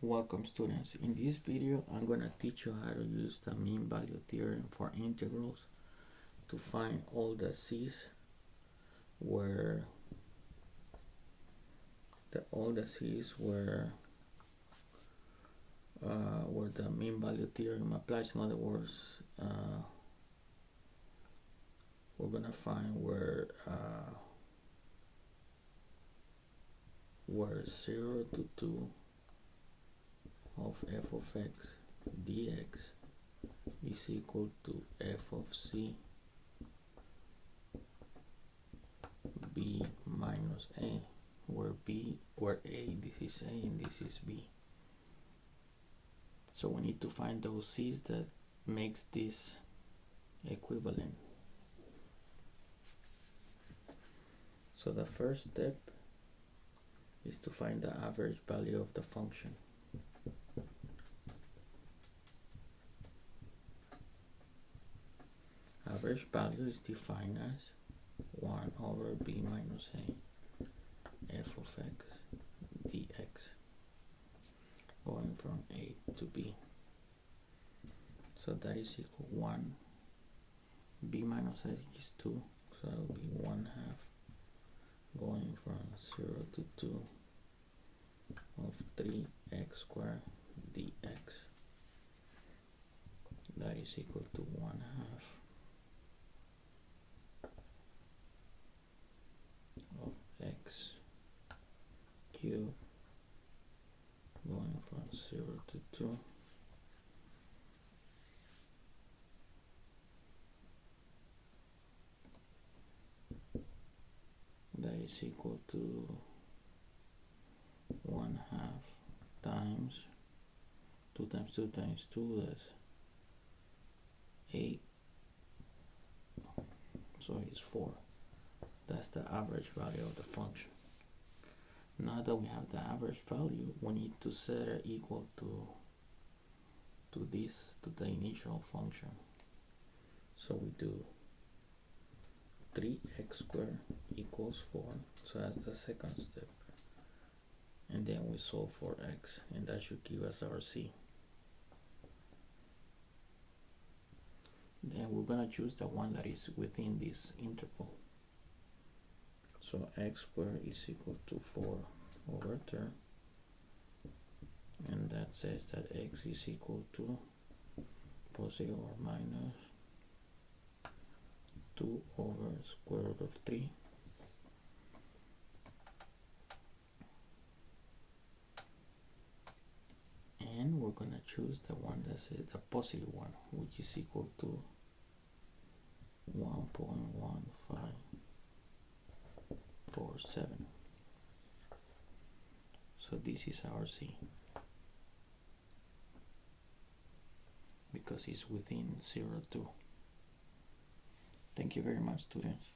Welcome students. In this video I'm going to teach you how to use the mean value theorem for integrals to find all the c's where the mean value theorem applies. In other words, we're going to find where 0 to 2 of f of x dx is equal to f of c b minus a, where a, this is a and this is b. So we need to find those c's that makes this equivalent. So the first step is to find the average value of the function. Average value is defined as 1 over b minus a f of x dx, going from a to b. So that is equal 1. B minus a is 2, so that will be 1/2, going from 0 to 2 of 3x squared dx. That is equal to 1/2 of x cubed, going from 0 to 2 that is equal to 1/2 times 2 times 2 times 2, that's 8, so it's 4. That's the average value of the function. Now that we have the average value, we need to set it equal to the initial function. So we do 3x squared equals 4, so that's the second step. And then we solve for x, and that should give us our c. Then we're gonna choose the one that is within this interval. So x squared is equal to 4 over 3, and that says that x is equal to positive or minus 2 over square root of 3 and we're gonna choose the one that says the positive one, which is equal to 1.1547. So this is our c, because it's within 0 to 2. Thank you very much, students.